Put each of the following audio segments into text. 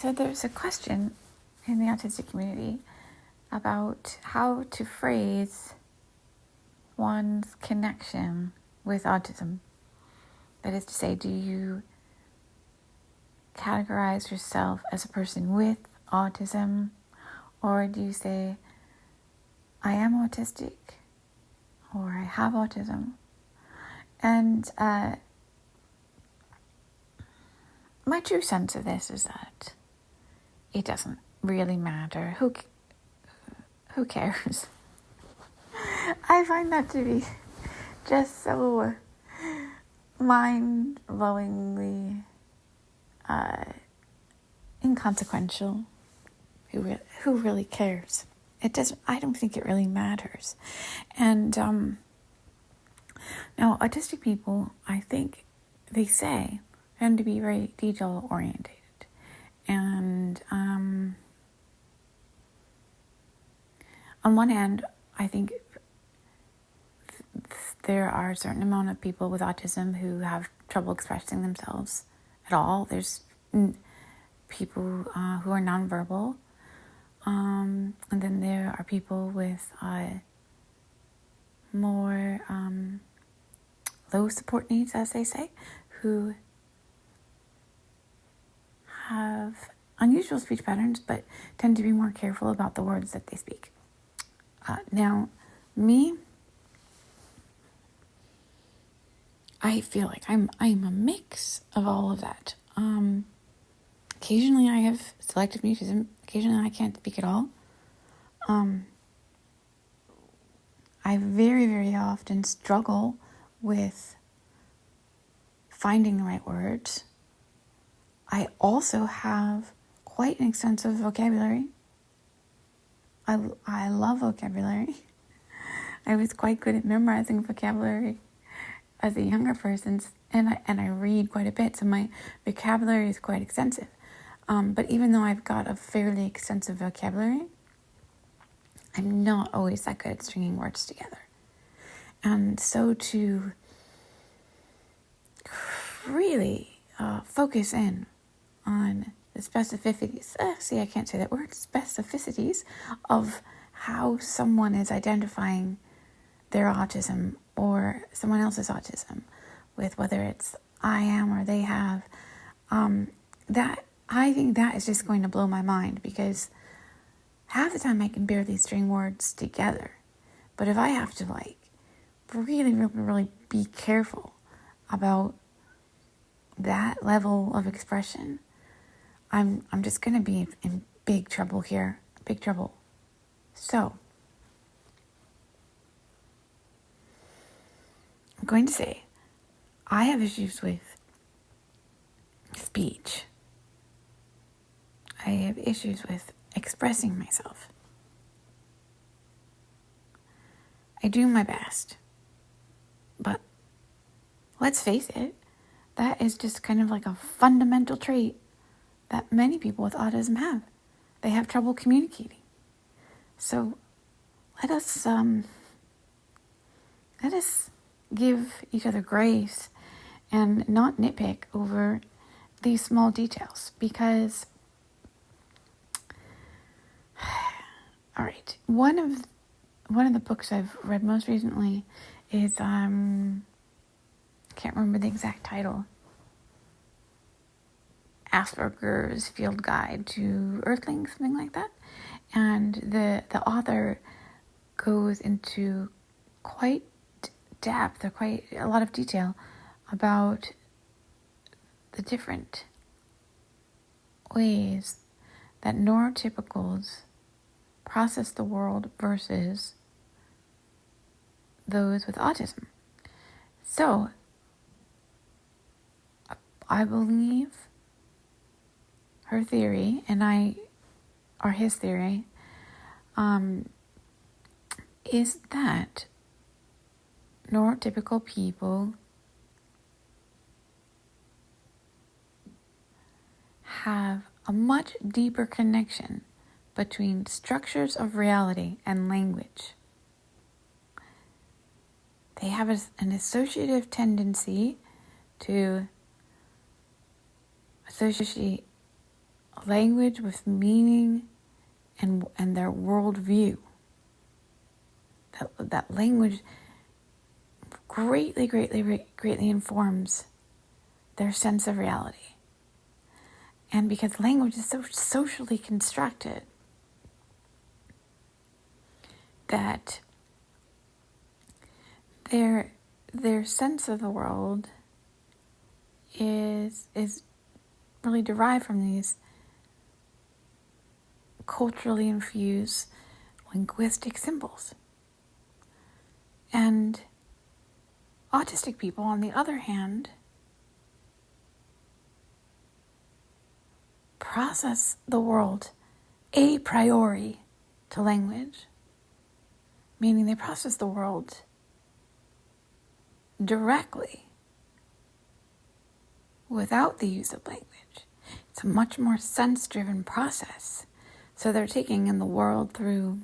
So there's a question in the autistic community about how to phrase one's connection with autism. That is to say, do you categorize yourself as a person with autism, or do you say, I am autistic, or I have autism? And my true sense of this is that it doesn't really matter. Who cares? I find that to be just so mind-blowingly inconsequential. Who really cares? It doesn't. I don't think it really matters. And now, autistic people, I think they say, tend to be very detail-oriented. And on one hand, I think there are a certain amount of people with autism who have trouble expressing themselves at all. There's people who are nonverbal. And then there are people with more low support needs, as they say, who have unusual speech patterns but tend to be more careful about the words that they speak. Now, me, I feel like I'm a mix of all of that. Occasionally I have selective mutism. Occasionally I can't speak at all. I very, very often struggle with finding the right words. I also have quite an extensive vocabulary. I love vocabulary. I was quite good at memorizing vocabulary as a younger person, and I read quite a bit, so my vocabulary is quite extensive. But even though I've got a fairly extensive vocabulary, I'm not always that good at stringing words together. And so to really focus in on the specificities, I can't say that word, specificities of how someone is identifying their autism or someone else's autism, with whether it's I am or they have, that I think that is just going to blow my mind, because half the time I can barely string words together. But if I have to really, really, really be careful about that level of expression, I'm just going to be in big trouble here. Big trouble. So, I'm going to say I have issues with speech. I have issues with expressing myself. I do my best. But let's face it, that is just kind of like a fundamental trait that many people with autism have. They have trouble communicating. So let us give each other grace and not nitpick over these small details, because all right, one of the books I've read most recently is I can't remember the exact title. Asperger's Field Guide to Earthlings, something like that. And the author goes into quite depth, or quite a lot of detail, about the different ways that neurotypicals process the world versus those with autism. So, I believe her theory, or his theory, is that neurotypical people have a much deeper connection between structures of reality and language. They have an associative tendency to associate language with meaning and their worldview. That language greatly informs their sense of reality. And because language is so socially constructed that their sense of the world is really derived from these culturally infused linguistic symbols. And autistic people, on the other hand, process the world a priori to language, meaning they process the world directly without the use of language. It's a much more sense-driven process. So they're taking in the world through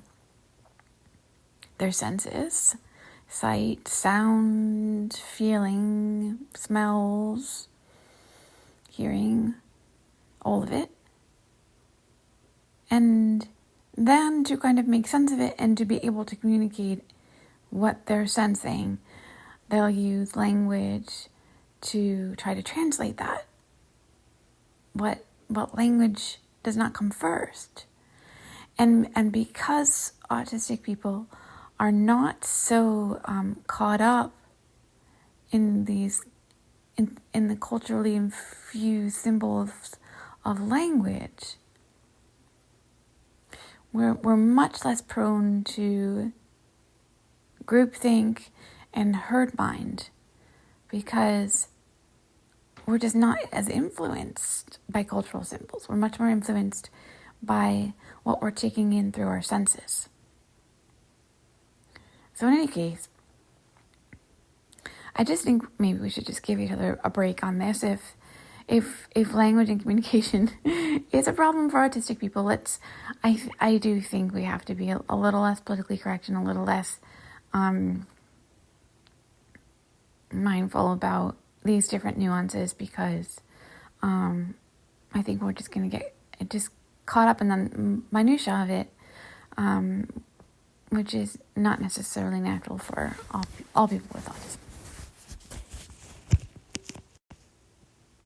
their senses: sight, sound, feeling, smells, hearing, all of it. And then to kind of make sense of it and to be able to communicate what they're sensing, they'll use language to try to translate that. What language does not come first. And because autistic people are not so caught up in these in the culturally infused symbols of language, we're much less prone to groupthink and herd mind, because we're just not as influenced by cultural symbols. We're much more influenced by what we're taking in through our senses. So in any case, I just think maybe we should just give each other a break on this. If language and communication is a problem for autistic people, I do think we have to be a little less politically correct and a little less mindful about these different nuances, because I think we're just going to get just caught up in the minutiae of it, which is not necessarily natural for all people with autism.